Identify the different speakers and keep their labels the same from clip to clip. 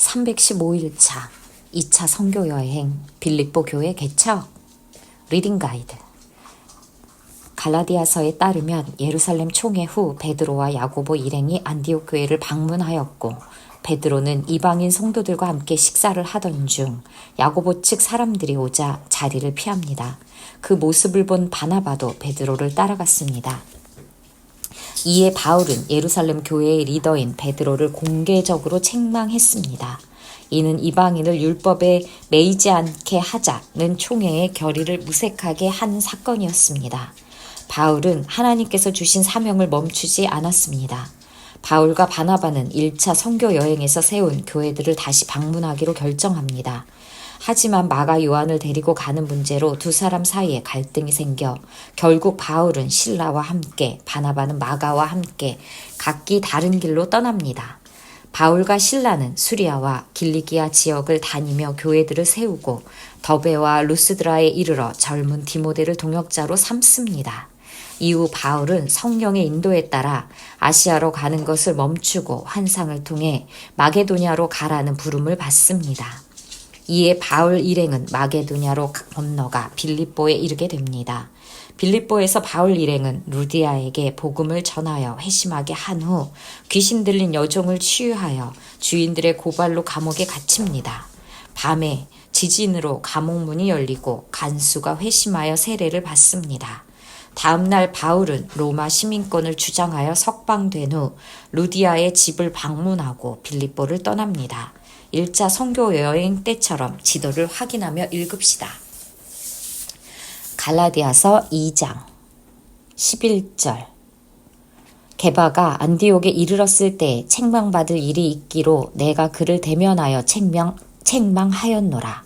Speaker 1: 315일차 2차 선교여행 빌립보 교회 개척 리딩 가이드. 갈라디아서에 따르면 예루살렘 총회 후 베드로와 야고보 일행이 안디옥 교회를 방문하였고, 베드로는 이방인 성도들과 함께 식사를 하던 중 야고보 측 사람들이 오자 자리를 피합니다. 그 모습을 본 바나바도 베드로를 따라갔습니다. 이에 바울은 예루살렘 교회의 리더인 베드로를 공개적으로 책망했습니다. 이는 이방인을 율법에 매이지 않게 하자는 총회의 결의를 무색하게 한 사건이었습니다. 바울은 하나님께서 주신 사명을 멈추지 않았습니다. 바울과 바나바는 1차 선교 여행에서 세운 교회들을 다시 방문하기로 결정합니다. 하지만 마가 요한을 데리고 가는 문제로 두 사람 사이에 갈등이 생겨 결국 바울은 실라와 함께, 바나바는 마가와 함께 각기 다른 길로 떠납니다. 바울과 실라는 수리아와 길리기아 지역을 다니며 교회들을 세우고 더베와 루스드라에 이르러 젊은 디모데를 동역자로 삼습니다. 이후 바울은 성령의 인도에 따라 아시아로 가는 것을 멈추고 환상을 통해 마게도냐로 가라는 부름을 받습니다. 이에 바울 일행은 마게도냐로 건너가 빌립보에 이르게 됩니다. 빌립보에서 바울 일행은 루디아에게 복음을 전하여 회심하게 한 후 귀신 들린 여종을 치유하여 주인들의 고발로 감옥에 갇힙니다. 밤에 지진으로 감옥 문이 열리고 간수가 회심하여 세례를 받습니다. 다음 날 바울은 로마 시민권을 주장하여 석방된 후 루디아의 집을 방문하고 빌립보를 떠납니다. 1차 선교 여행 때처럼 지도를 확인하며 읽읍시다. 갈라디아서 2장 11절. 게바가 안디옥에 이르렀을 때 책망받을 일이 있기로 내가 그를 대면하여 책망하였노라.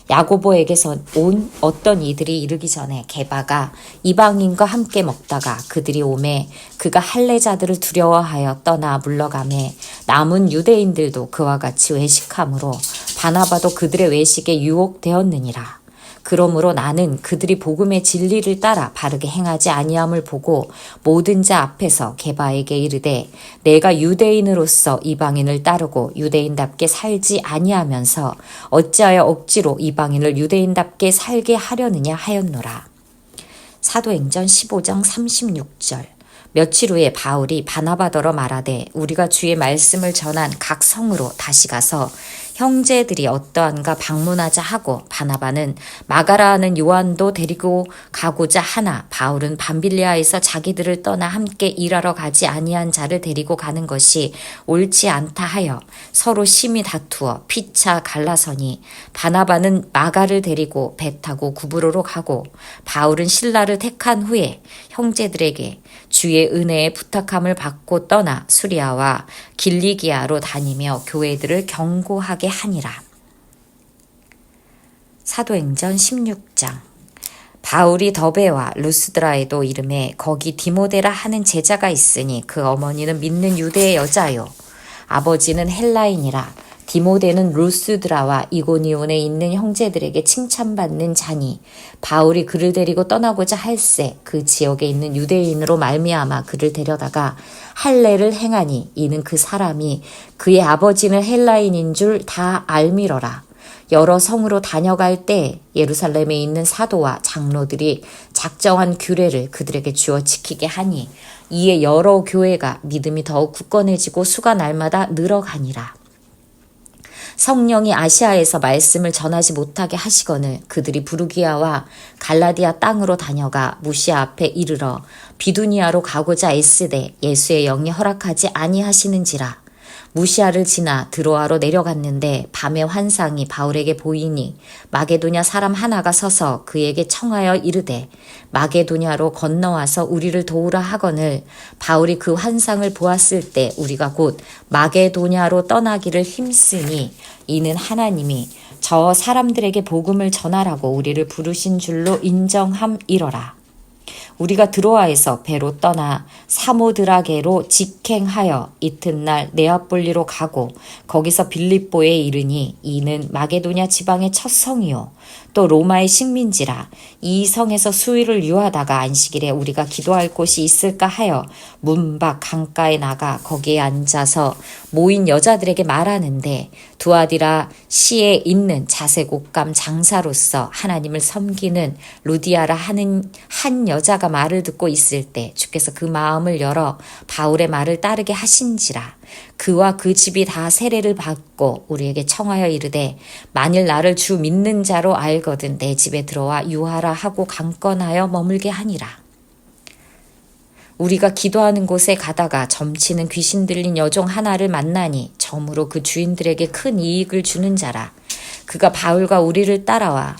Speaker 1: 야고보에게서 온 어떤 이들이 이르기 전에 게바가 이방인과 함께 먹다가 그들이 오매 그가 할례자들을 두려워하여 떠나 물러가매 남은 유대인들도 그와 같이 외식함으로 바나바도 그들의 외식에 유혹되었느니라. 그러므로 나는 그들이 복음의 진리를 따라 바르게 행하지 아니함을 보고 모든 자 앞에서 게바에게 이르되 내가 유대인으로서 이방인을 따르고 유대인답게 살지 아니하면서 어찌하여 억지로 이방인을 유대인답게 살게 하려느냐 하였노라. 사도행전 15장 36절. 며칠 후에 바울이 바나바더러 말하되 우리가 주의 말씀을 전한 각 성으로 다시 가서 형제들이 어떠한가 방문하자 하고, 바나바는 마가라 하는 요한도 데리고 가고자 하나 바울은 밤빌리아에서 자기들을 떠나 함께 일하러 가지 아니한 자를 데리고 가는 것이 옳지 않다 하여 서로 심히 다투어 피차 갈라서니, 바나바는 마가를 데리고 배 타고 구브로로 가고 바울은 실라를 택한 후에 형제들에게 주의 은혜에 부탁함을 받고 떠나 수리아와 길리기아로 다니며 교회들을 경고하게 하니라. 사도행전 16장. 바울이 더베와 루스드라에도 이름에 거기 디모데라 하는 제자가 있으니 그 어머니는 믿는 유대의 여자요 아버지는 헬라인이라. 디모데는 루스드라와 이고니온에 있는 형제들에게 칭찬받는 자니 바울이 그를 데리고 떠나고자 할새 그 지역에 있는 유대인으로 말미암아 그를 데려다가 할례를 행하니 이는 그 사람이 그의 아버지는 헬라인인 줄 다 알미러라. 여러 성으로 다녀갈 때 예루살렘에 있는 사도와 장로들이 작정한 규례를 그들에게 주어 지키게 하니 이에 여러 교회가 믿음이 더욱 굳건해지고 수가 날마다 늘어가니라. 성령이 아시아에서 말씀을 전하지 못하게 하시거늘 그들이 부르기아와 갈라디아 땅으로 다녀가 무시아 앞에 이르러 비두니아로 가고자 애쓰되 예수의 영이 허락하지 아니하시는지라. 무시아를 지나 드로아로 내려갔는데 밤에 환상이 바울에게 보이니 마게도냐 사람 하나가 서서 그에게 청하여 이르되 마게도냐로 건너와서 우리를 도우라 하거늘 바울이 그 환상을 보았을 때 우리가 곧 마게도냐로 떠나기를 힘쓰니 이는 하나님이 저 사람들에게 복음을 전하라고 우리를 부르신 줄로 인정함이러라. 우리가 드로아에서 배로 떠나 사모드라게로 직행하여 이튿날 네아폴리로 가고 거기서 빌립보에 이르니 이는 마게도냐 지방의 첫 성이요 또 로마의 식민지라. 이 성에서 수일을 유하다가 안식일에 우리가 기도할 곳이 있을까 하여 문 밖 강가에 나가 거기에 앉아서 모인 여자들에게 말하는데, 두아디라 시에 있는 자색 옷감 장사로서 하나님을 섬기는 루디아라 하는 한 여자가 말을 듣고 있을 때 주께서 그 마음을 열어 바울의 말을 따르게 하신지라. 그와 그 집이 다 세례를 받고 우리에게 청하여 이르되, 만일 나를 주 믿는 자로 알거든 내 집에 들어와 유하라 하고 강권하여 머물게 하니라. 우리가 기도하는 곳에 가다가 점치는 귀신 들린 여종 하나를 만나니 점으로 그 주인들에게 큰 이익을 주는 자라. 그가 바울과 우리를 따라와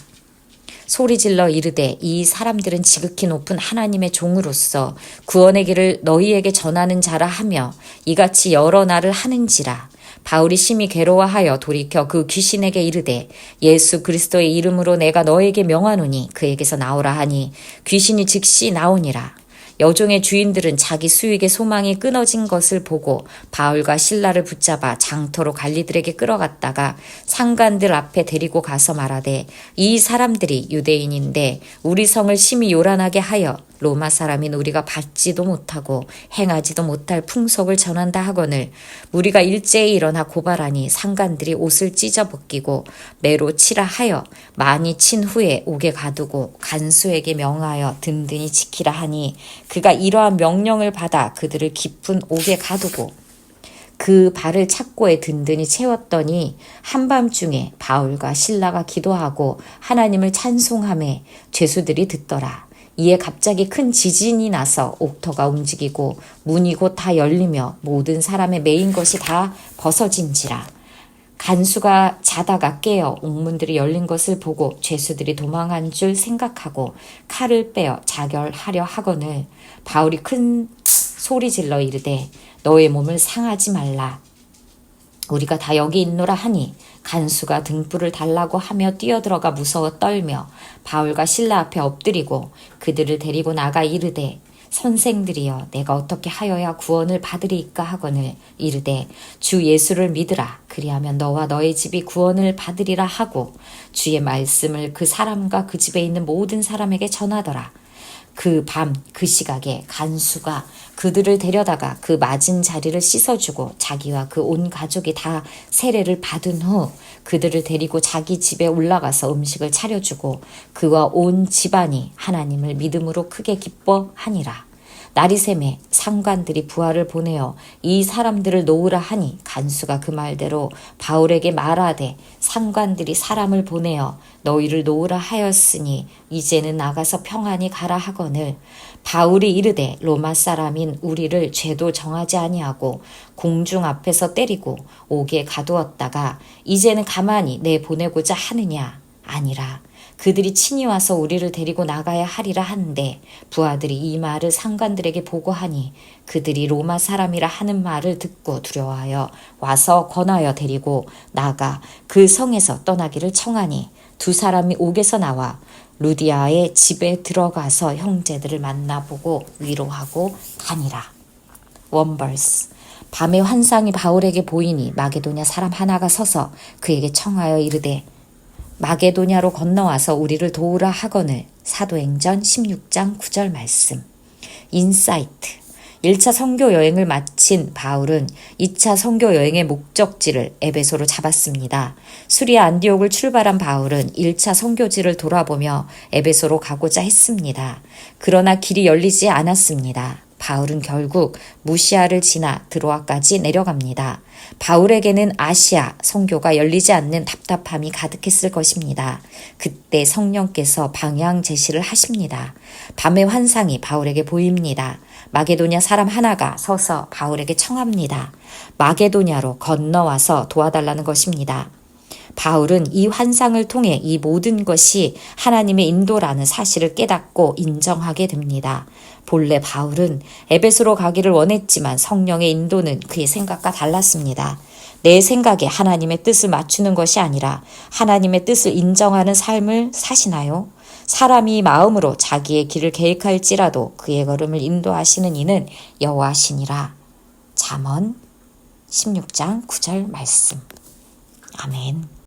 Speaker 1: 소리질러 이르되, 이 사람들은 지극히 높은 하나님의 종으로서 구원의 길을 너희에게 전하는 자라 하며 이같이 여러 날을 하는지라. 바울이 심히 괴로워하여 돌이켜 그 귀신에게 이르되, 예수 그리스도의 이름으로 내가 너에게 명하노니 그에게서 나오라 하니 귀신이 즉시 나오니라. 여종의 주인들은 자기 수익의 소망이 끊어진 것을 보고 바울과 실라를 붙잡아 장터로 관리들에게 끌어갔다가 상관들 앞에 데리고 가서 말하되, 이 사람들이 유대인인데 우리 성을 심히 요란하게 하여 로마 사람인 우리가 받지도 못하고 행하지도 못할 풍속을 전한다 하거늘 우리가 일제히 일어나 고발하니 상관들이 옷을 찢어 벗기고 매로 치라 하여 많이 친 후에 옥에 가두고 간수에게 명하여 든든히 지키라 하니, 그가 이러한 명령을 받아 그들을 깊은 옥에 가두고 그 발을 착고에 든든히 채웠더니 한밤중에 바울과 실라가 기도하고 하나님을 찬송하며 죄수들이 듣더라. 이에 갑자기 큰 지진이 나서 옥터가 움직이고 문이 곧 다 열리며 모든 사람의 매인 것이 다 벗어진지라. 간수가 자다가 깨어 옥문들이 열린 것을 보고 죄수들이 도망한 줄 생각하고 칼을 빼어 자결하려 하거늘 바울이 큰 소리 질러 이르되, 너의 몸을 상하지 말라. 우리가 다 여기 있노라 하니 간수가 등불을 달라고 하며 뛰어들어가 무서워 떨며 바울과 실라 앞에 엎드리고 그들을 데리고 나가 이르되, 선생들이여 내가 어떻게 하여야 구원을 받으리이까 하거늘 이르되, 주 예수를 믿으라. 그리하면 너와 너의 집이 구원을 받으리라 하고 주의 말씀을 그 사람과 그 집에 있는 모든 사람에게 전하더라. 그 밤 그 시각에 간수가 그들을 데려다가 그 맞은 자리를 씻어주고 자기와 그 온 가족이 다 세례를 받은 후 그들을 데리고 자기 집에 올라가서 음식을 차려주고 그와 온 집안이 하나님을 믿음으로 크게 기뻐하니라. 날이 새매 상관들이 부하를 보내어 이 사람들을 놓으라 하니 간수가 그 말대로 바울에게 말하되, 상관들이 사람을 보내어 너희를 놓으라 하였으니 이제는 나가서 평안히 가라 하거늘 바울이 이르되, 로마 사람인 우리를 죄도 정하지 아니하고 공중 앞에서 때리고 옥에 가두었다가 이제는 가만히 내보내고자 하느냐? 아니라 그들이 친히 와서 우리를 데리고 나가야 하리라 하는데, 부하들이 이 말을 상관들에게 보고하니 그들이 로마 사람이라 하는 말을 듣고 두려워하여 와서 권하여 데리고 나가 그 성에서 떠나기를 청하니, 두 사람이 옥에서 나와 루디아의 집에 들어가서 형제들을 만나보고 위로하고 가니라. 원벌스. 밤에 환상이 바울에게 보이니 마게도냐 사람 하나가 서서 그에게 청하여 이르되, 마게도냐로 건너와서 우리를 도우라 하거늘. 사도행전 16장 9절 말씀. 인사이트. 1차 선교 여행을 마친 바울은 2차 선교 여행의 목적지를 에베소로 잡았습니다. 수리아 안디옥을 출발한 바울은 1차 선교지를 돌아보며 에베소로 가고자 했습니다. 그러나 길이 열리지 않았습니다. 바울은 결국 무시아를 지나 드로아까지 내려갑니다. 바울에게는 아시아 선교가 열리지 않는 답답함이 가득했을 것입니다. 그때 성령께서 방향 제시를 하십니다. 밤의 환상이 바울에게 보입니다. 마게도냐 사람 하나가 서서 바울에게 청합니다. 마게도냐로 건너와서 도와달라는 것입니다. 바울은 이 환상을 통해 이 모든 것이 하나님의 인도라는 사실을 깨닫고 인정하게 됩니다. 본래 바울은 에베소로 가기를 원했지만 성령의 인도는 그의 생각과 달랐습니다. 내 생각에 하나님의 뜻을 맞추는 것이 아니라 하나님의 뜻을 인정하는 삶을 사시나요? 사람이 마음으로 자기의 길을 계획할지라도 그의 걸음을 인도하시는 이는 여호와시니라. 잠언 16장 9절 말씀. 아멘.